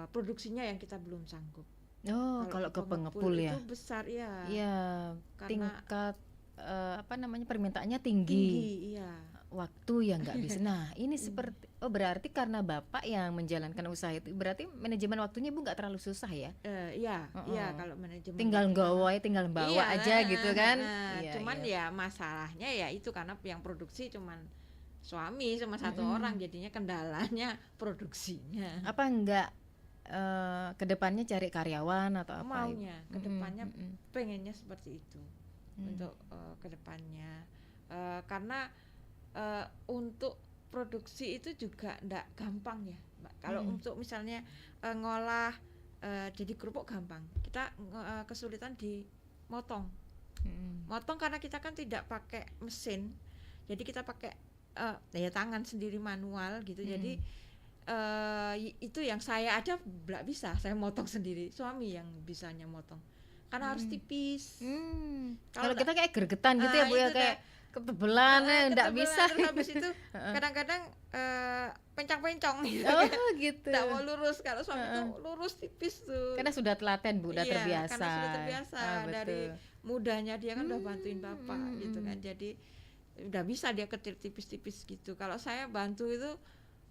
produksinya yang kita belum sanggup. Oh, kalau ke pengepul ya. Itu besar ya. Iya, Karena tingkat permintaannya tinggi. Iya. Waktu yang nggak bisa. Nah, ini seperti berarti karena Bapak yang menjalankan usaha itu, berarti manajemen waktunya Bu nggak terlalu susah ya? Iya, kalau manajemen Tinggal waktu tinggal bawa aja gitu kan? Iya, cuman iya. ya masalahnya ya itu karena yang produksi cuman suami cuma satu orang, jadinya kendalanya produksinya. Apa enggak kedepannya cari karyawan atau apa? Maunya kedepannya pengennya seperti itu untuk kedepannya, karena untuk produksi itu juga ndak gampang ya Mbak. Kalau untuk misalnya ngolah jadi kerupuk gampang, kita kesulitan di motong karena kita kan tidak pakai mesin, jadi kita pakai ya tangan sendiri manual gitu. Jadi itu yang saya aja nggak bisa, saya motong sendiri. Suami yang bisanya motong karena harus tipis. Kalau kita kayak gergetan gitu ya Bu ya, kayak ketebelan nggak bisa. Terus habis itu kadang-kadang pencang-pencong gitu. Oh gitu. Nggak mau lurus, kalau suami tuh lurus tipis tuh. Karena sudah telaten Bu, udah Iya, terbiasa. karena sudah terbiasa dari betul. mudanya dia kan udah bantuin bapak gitu kan. Jadi udah bisa dia kecil tipis-tipis gitu. Kalau saya bantu itu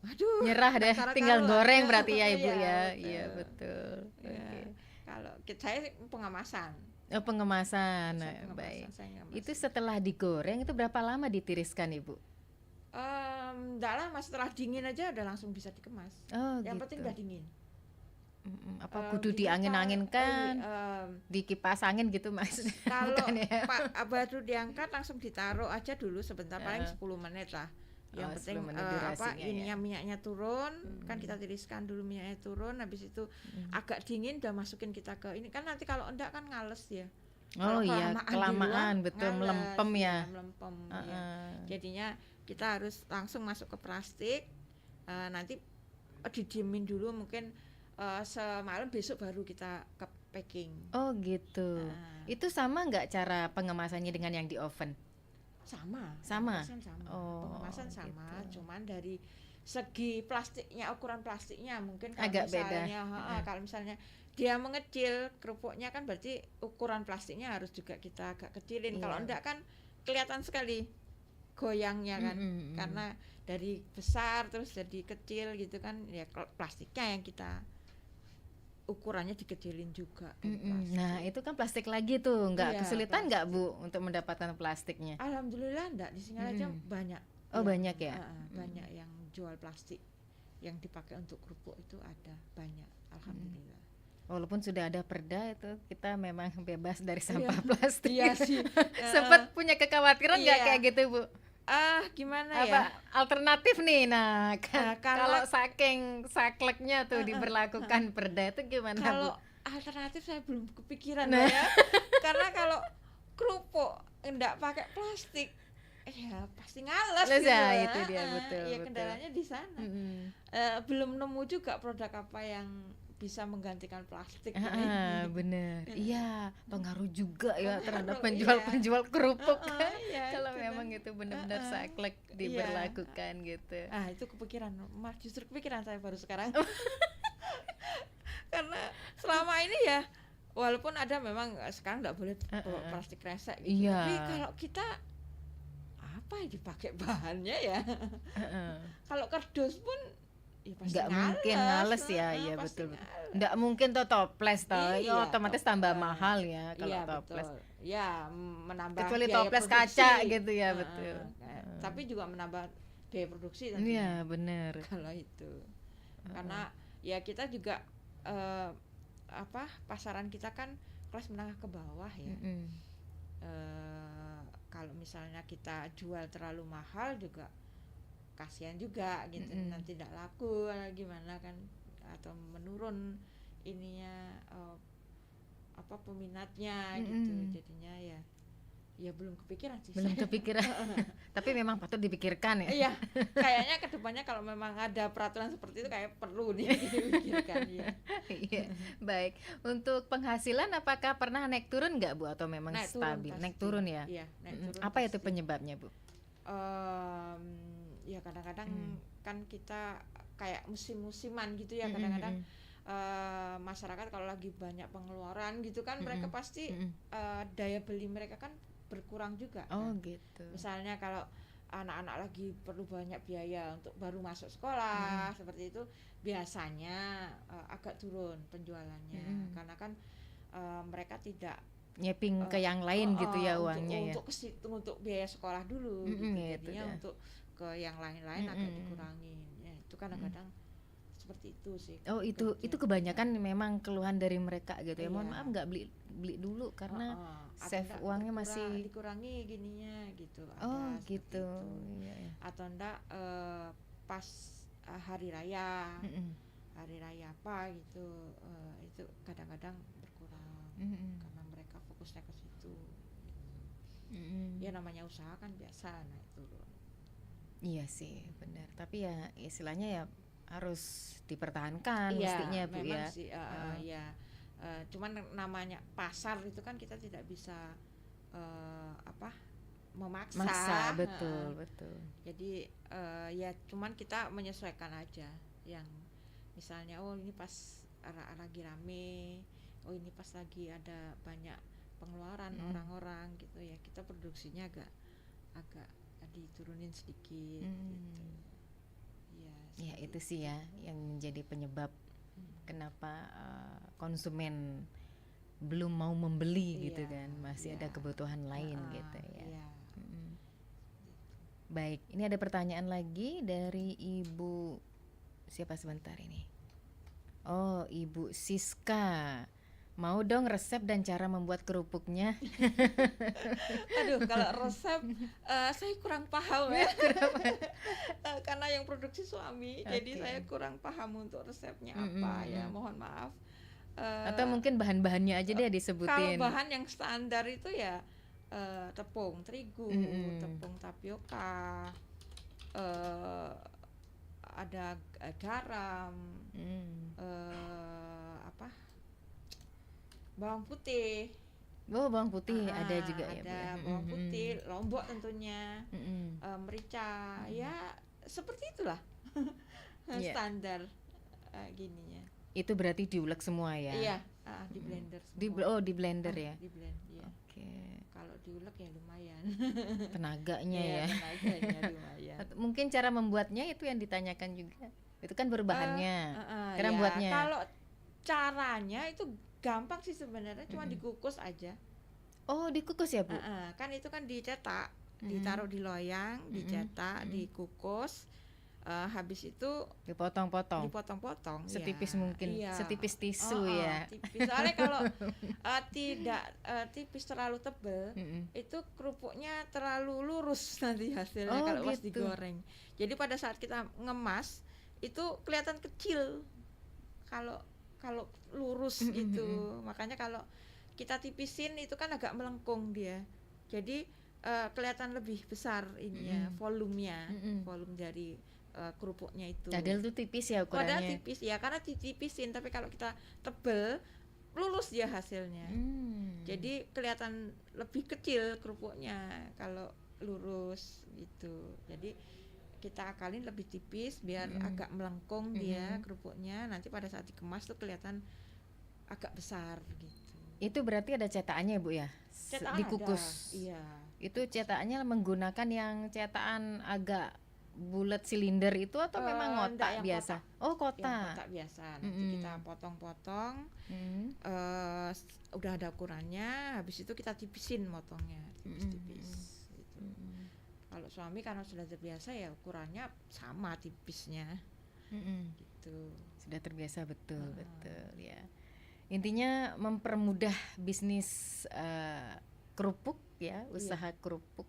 waduh, Nyerah deh, antara tinggal kalau goreng ada- berarti ya Ibu iya, ya. betul. Iya betul. Iya. Oke. Kalau saya pengemasan. Oh, pengemasan. Nah, Saya pengemasan, baik. saya ngemas. Itu setelah digoreng itu berapa lama ditiriskan Ibu? Nggak lama, setelah dingin aja udah langsung bisa dikemas. Oh Yang gitu. penting udah dingin. Apa kudu Dikipar- diangin-anginkan? em, Di kipas angin gitu maksudnya? Kalau Bukan ya? baru diangkat langsung ditaruh aja dulu sebentar, paling 10 menit lah. Yang Oh, penting 10 menit durasinya ya. ininya minyaknya turun, kan kita tiriskan dulu minyaknya turun, habis itu agak dingin udah masukin kita ke ini, kan nanti kalau enggak kan ngales ya. Oh Kalau iya, di kelamaan luar, betul ngales, melempem ya. melempem, ya. Heeh. Jadinya kita harus langsung masuk ke plastik, nanti didiemin dulu mungkin semalam, besok baru kita ke packing. Oh gitu. Itu sama nggak cara pengemasannya dengan yang di oven? Sama. Sama? Pengemasan sama. Oh, Pengemasan sama, gitu. cuman dari segi plastiknya, ukuran plastiknya mungkin kalau Agak beda. misalnya, kalau misalnya dia mengecil kerupuknya kan berarti ukuran plastiknya harus juga kita agak kecilin. Kalau Iya. enggak kan kelihatan sekali goyangnya kan, Mm-mm. karena dari besar terus jadi kecil gitu kan, ya plastiknya yang kita ukurannya dikecilin juga. dari plastik. Nah itu kan plastik lagi tuh, nggak Iya, kesulitan nggak Bu untuk mendapatkan plastiknya? Alhamdulillah enggak, di sini aja banyak. Oh, banyak ya? Banyak yang jual plastik yang dipakai untuk kerupuk itu ada banyak, alhamdulillah. Walaupun sudah ada perda itu, kita memang bebas dari sampah plastik. Iya sih. Sempat punya kekhawatiran nggak Iya. kayak gitu Bu? Gimana Apa ya? alternatif nih? Nah, kalau kalau- saking sakleknya tuh diberlakukan perda itu gimana Kalau Bu? alternatif saya belum kepikiran Nah. ya. Karena kalau kerupuk enggak pakai plastik, ya pasti ngales Ngales gitu. ya, itu dia, Heeh, betul, ya betul. kendalanya di sana. Mm-mm. Belum nemu juga produk apa yang bisa menggantikan plastik. Bener. Iya, pengaruh juga ya terhadap Pengaruh, penjual-penjual kerupuk. Iya, Kalau itu memang kan. itu benar-benar saklek Iya. diberlakukan gitu. Itu kepikiran, justru kepikiran saya baru sekarang. Karena selama ini ya, walaupun ada memang sekarang nggak boleh bawa plastik kresek gitu. Iya. Tapi kalau kita apa yang dipakai bahannya ya? Kalau kardus pun ya pasti Nggak mungkin ngales ya, iya pasti betul. ngales. Nggak mungkin tuh toples toh, Iya, ya otomatis tambah toples. mahal ya kalau Iya, toples. betul. Ya, menambah Kecuali biaya toples produksi. kaca gitu ya, betul. Tapi juga menambah biaya produksi Iya tentunya. bener. Kalau itu. Karena ya kita juga pasaran kita kan kelas menengah ke bawah ya. Kalau misalnya kita jual terlalu mahal juga kasihan juga gitu, nanti tidak laku gimana kan, atau menurun ininya peminatnya gitu. Jadinya ya belum kepikiran sih. Belum saya. kepikiran. Tapi memang patut dipikirkan ya. Iya, kayaknya kedepannya kalau memang ada peraturan seperti itu kayak perlu nih dipikirkan ya. Iya, baik. Untuk penghasilan apakah pernah naik turun nggak Bu atau memang stabil? Naik turun ya. Iya, naik turun. Apa itu pasti. penyebabnya Bu? Ya kadang-kadang kan kita kayak musim-musiman gitu ya, kadang-kadang masyarakat kalau lagi banyak pengeluaran gitu kan, mereka pasti daya beli mereka kan berkurang juga. Oh kan. gitu. Misalnya kalau anak-anak lagi perlu banyak biaya untuk baru masuk sekolah seperti itu, biasanya agak turun penjualannya, karena kan mereka tidak Nyeping ke yang lain gitu ya uangnya ya. untuk biaya sekolah dulu gitu. Gitu Jadinya dah. untuk ke yang lain-lain agak dikurangin ya, itu kadang-kadang seperti itu sih. Oh itu kebanyakan memang keluhan dari mereka gitu ya. Mohon Iya. maaf nggak beli dulu karena Atau save enggak uangnya masih. dikurangi gininya gitu. Oh Ada seperti gitu. itu. Iya, iya. Atau enggak pas hari raya apa gitu, itu kadang-kadang berkurang karena mereka fokusnya ke situ. Ya namanya usaha kan biasa naik turun. Iya sih, benar. Tapi ya istilahnya ya harus dipertahankan Iya, mestinya Bu memang ya. sih, ya. Cuman namanya pasar itu kan kita tidak bisa memaksa. Maksa, betul, betul. Jadi ya cuman kita menyesuaikan aja. Yang misalnya ini pas lagi rame, ini pas lagi ada banyak pengeluaran orang-orang gitu ya, kita produksinya agak diturunin sedikit gitu. Ya itu sih ya yang menjadi penyebab kenapa konsumen belum mau membeli gitu kan, masih ada kebutuhan lain gitu ya. Baik, ini ada pertanyaan lagi dari Ibu siapa sebentar ini? Oh, Ibu Siska. Mau dong resep dan cara membuat kerupuknya. Aduh, kalau resep saya kurang paham ya. Karena yang produksi suami, jadi saya kurang paham untuk resepnya apa ya. Mohon maaf. Atau mungkin bahan-bahannya aja deh disebutin. Kalau bahan yang standar itu ya tepung terigu, tepung tapioka, ada garam, bawang putih. Oh, bawang putih ada juga ya. Ada bawang putih, lombok tentunya, merica, ya seperti itulah standar gininya. Itu berarti diulek semua ya? Iya, di blender semua. Di blender ya? Di blend, ya. Oke. Kalau diulek ya lumayan. Tenaganya ya. Tenaganya lumayan. Mungkin cara membuatnya itu yang ditanyakan juga. Itu kan berbahannya. Cara ya, buatnya. Kalau caranya itu gampang sih sebenarnya, cuma dikukus aja. Oh, dikukus ya Bu? Kan itu kan dicetak, ditaruh di loyang, dicetak, dikukus. Habis itu dipotong-potong setipis mungkin, setipis tisu ya. Tipis. Soalnya kalau tidak tipis terlalu tebal, itu kerupuknya terlalu lurus nanti hasilnya kalau pas digoreng. Jadi pada saat kita ngemas itu kelihatan kecil kalau lurus gitu. Makanya kalau kita tipisin itu kan agak melengkung dia. Jadi kelihatan lebih besar ininya, volumenya, volume dari kerupuknya itu. Padahal itu tipis ya ukurannya. Padahal tipis ya, karena ditipisin. Tapi kalau kita tebel, lurus dia hasilnya. Jadi kelihatan lebih kecil kerupuknya kalau lurus gitu. Jadi kita akalin lebih tipis biar agak melengkung dia kerupuknya. Nanti pada saat dikemas tuh kelihatan agak besar gitu. Itu berarti ada cetakannya Bu ya? Dikukus. Iya. Itu cetakannya menggunakan yang cetakan agak bulat silinder itu atau memang kotak biasa? Kotak. Oh, kotak. Yang kotak biasa. Nanti kita potong-potong. Udah ada ukurannya. Habis itu kita tipisin motongnya, tipis-tipis. Gitu. Kalau suami karena sudah terbiasa ya ukurannya sama tipisnya. Gitu. Sudah terbiasa betul ya. Intinya mempermudah bisnis kerupuk ya, usaha kerupuk.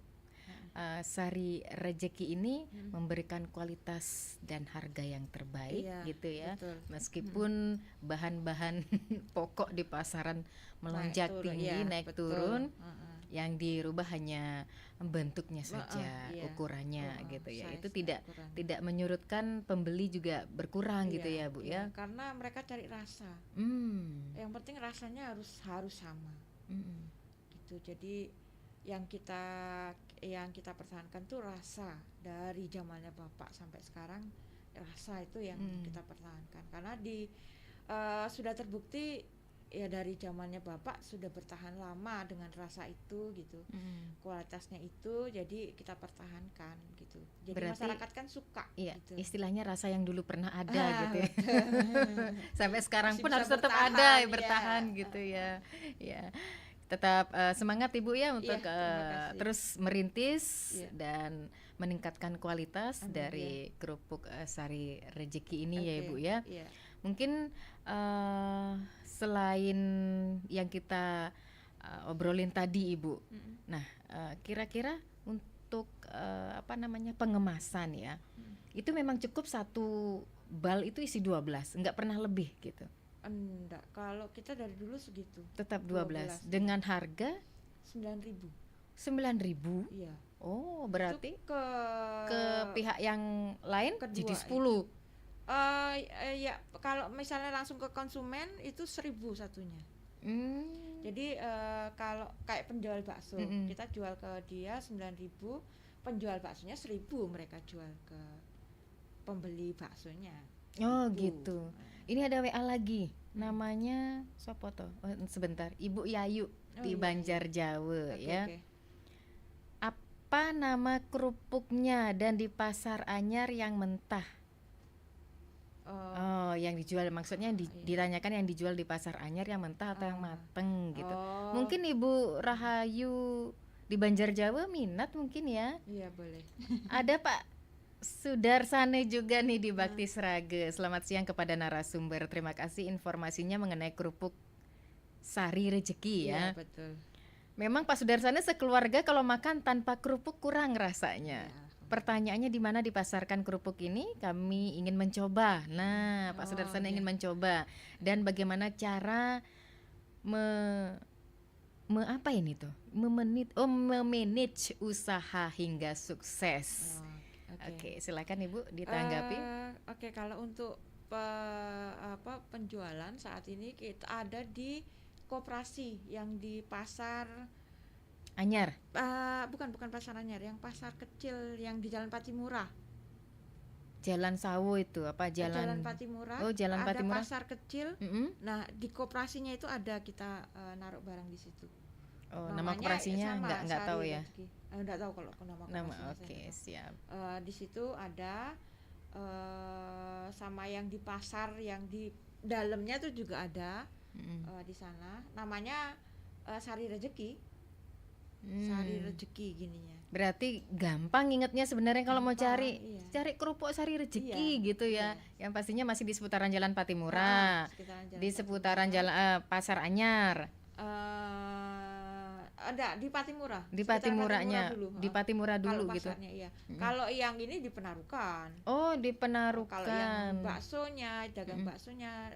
Sari Rejeki ini memberikan kualitas dan harga yang terbaik gitu ya. Betul. Meskipun bahan-bahan pokok di pasaran melonjak tinggi, naik turun, yang dirubah hanya bentuknya saja, ukurannya gitu ya. Itu tidak menyurutkan pembeli juga berkurang gitu ya Bu ya. Karena mereka cari rasa. Yang penting rasanya harus sama. Gitu. Jadi yang kita pertahankan tuh rasa dari zamannya Bapak sampai sekarang, rasa itu yang kita pertahankan karena sudah terbukti ya dari zamannya Bapak sudah bertahan lama dengan rasa itu gitu, kualitasnya itu, jadi kita pertahankan gitu. Jadi berarti, masyarakat kan suka. Iya, gitu. Istilahnya rasa yang dulu pernah ada gitu ya. Sampai sekarang masih pun harus tetap ada bertahan gitu ya. Ya. Tetap semangat Ibu ya untuk terus merintis dan meningkatkan kualitas dari kerupuk Sari Rejeki ini ya Ibu ya. Mungkin selain yang kita obrolin tadi Ibu, nah kira-kira untuk pengemasan ya, itu memang cukup satu bal itu isi 12, nggak pernah lebih gitu. Enggak, kalau kita dari dulu segitu. Tetap 12. Dengan harga 9.000. 9.000? Iya. Oh, berarti Itu ke pihak yang lain kedua, jadi 10. Ya kalau misalnya langsung ke konsumen itu 1.000 satunya. Jadi kalau kayak penjual bakso, kita jual ke dia 9.000, penjual baksonya 1.000 mereka jual ke pembeli baksonya. Oh gitu. Ini ada WA lagi, namanya siapa toh? Oh, sebentar, Ibu Yayu di iya, Banjar Jawa Oke, ya. oke. Apa nama kerupuknya dan di Pasar Anyar yang mentah? Oh, yang dijual maksudnya ditanyakan yang dijual di Pasar Anyar yang mentah atau yang mateng gitu. Oh. Mungkin Ibu Rahayu di Banjar Jawa minat mungkin ya. Iya boleh. Ada Pak Sudarsane juga nih di Bakti Sraga. Selamat siang kepada narasumber. Terima kasih informasinya mengenai kerupuk Sari Rejeki ya. Iya betul. Memang Pak Sudarsane sekeluarga kalau makan tanpa kerupuk kurang rasanya. Ya. Pertanyaannya di mana dipasarkan kerupuk ini? Kami ingin mencoba. Nah, Pak Sudarsane ingin mencoba dan bagaimana cara apa ini tuh? Memanage usaha hingga sukses. Oke, silakan Ibu ditanggapi. Oke, kalau untuk penjualan saat ini kita ada di koperasi yang di pasar Anyar. Bukan pasar Anyar, yang pasar kecil yang di Jalan Patimura. Jalan Sawo itu apa Jalan Patimura. Oh, Jalan ada Patimura. pasar kecil. Nah, di koperasinya itu ada kita naruh barang di situ. Oh, nama koperasinya enggak tahu ya. Enggak tahu kalau nama koperasinya. Oke, siap. Di situ ada sama yang di pasar yang di dalamnya tuh juga ada di sana. Namanya Sari Rejeki. Sari Rejeki gininya. Berarti gampang ingatnya sebenarnya kalau mau cari kerupuk Sari Rejeki gitu ya. Iya. Yang pastinya masih di seputaran Jalan Patimura. Di seputaran Jalan Pasar Anyar. Ada di Patimura. Di Patimuranya. Di Patimura dulu kalau gitu. Pasarnya, iya. Kalau yang ini di Penarukan. Oh, di Penarukan. Kalau yang baksonya, dagang baksonya,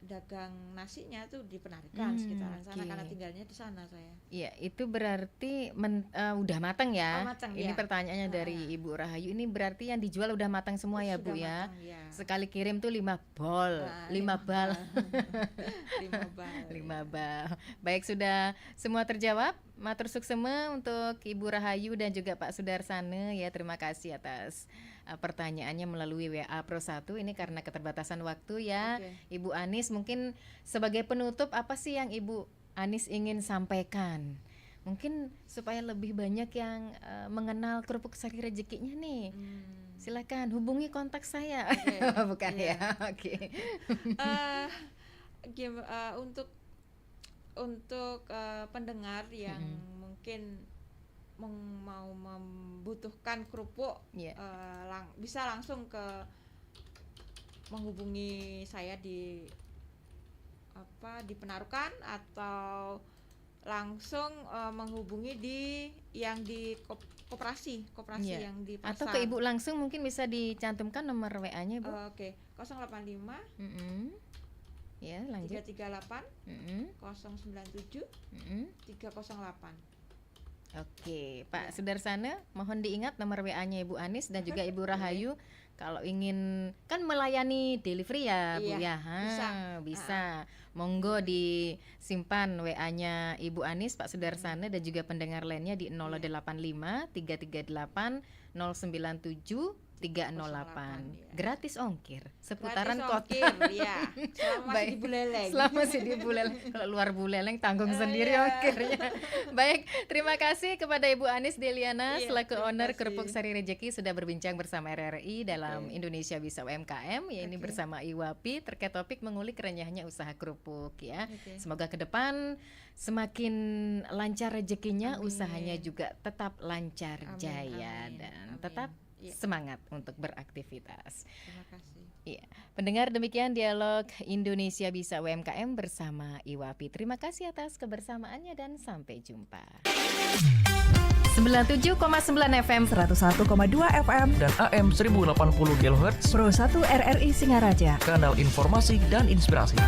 dagang nasinya tuh di Penarukan sekitaran sana karena tinggalnya di sana saya. Iya, itu berarti udah matang ya. Matang, ini ya. pertanyaannya dari Ibu Rahayu. Ini berarti yang dijual udah matang semua ya, Sudah Bu ya. matang, ya. Sekali kirim tuh 5 bal. 5 bal. 5 bal. 5 bal. Baik, sudah semua terjawab. Matur suksema untuk Ibu Rahayu dan juga Pak Sudarsane ya. Terima kasih atas pertanyaannya melalui WA Pro 1 ini karena keterbatasan waktu ya. Okay. Ibu Anis, mungkin sebagai penutup apa sih yang Ibu Anis ingin sampaikan? Mungkin supaya lebih banyak yang mengenal kerupuk Sari Rejekinya nih. Silakan hubungi kontak saya. Okay. Bukan ya. Oke. Untuk pendengar yang mungkin mau membutuhkan kerupuk, bisa langsung menghubungi saya di Penarukan atau langsung menghubungi di koperasi yang di pasar. Atau ke Ibu langsung mungkin bisa dicantumkan nomor WA-nya, Bu. Oke, 085 ya, lanjut. 338 097 308. Oke, Pak Sudarsane, mohon diingat nomor WA-nya Ibu Anis dan juga Ibu Rahayu. Kalau ingin kan melayani delivery ya, Bu ya. Bisa. Monggo disimpan WA-nya Ibu Anis, Pak Sudarsane dan juga pendengar lainnya di 085 338 097 308. Gratis ongkir seputaran kota. Ya. Selama di Buleleng. Selama di Buleleng. Kalau luar Buleleng tanggung sendiri ongkirnya. Baik, terima kasih kepada Ibu Anis Deliana selaku owner Kerupuk Sari Rejeki sudah berbincang bersama RRI dalam Indonesia Bisa UMKM ya ini bersama IWAPI terkait topik mengulik renyahnya usaha kerupuk ya. Semoga ke depan semakin lancar rezekinya, usahanya juga tetap lancar jaya dan tetap semangat untuk beraktivitas. Terima kasih. Iya, pendengar demikian dialog Indonesia Bisa UMKM bersama IWAPI. Terima kasih atas kebersamaannya dan sampai jumpa. 97,9 FM, 101,2 FM, dan AM 1080 kHz Pro 1 RRI Singaraja. Kanal informasi dan inspirasi.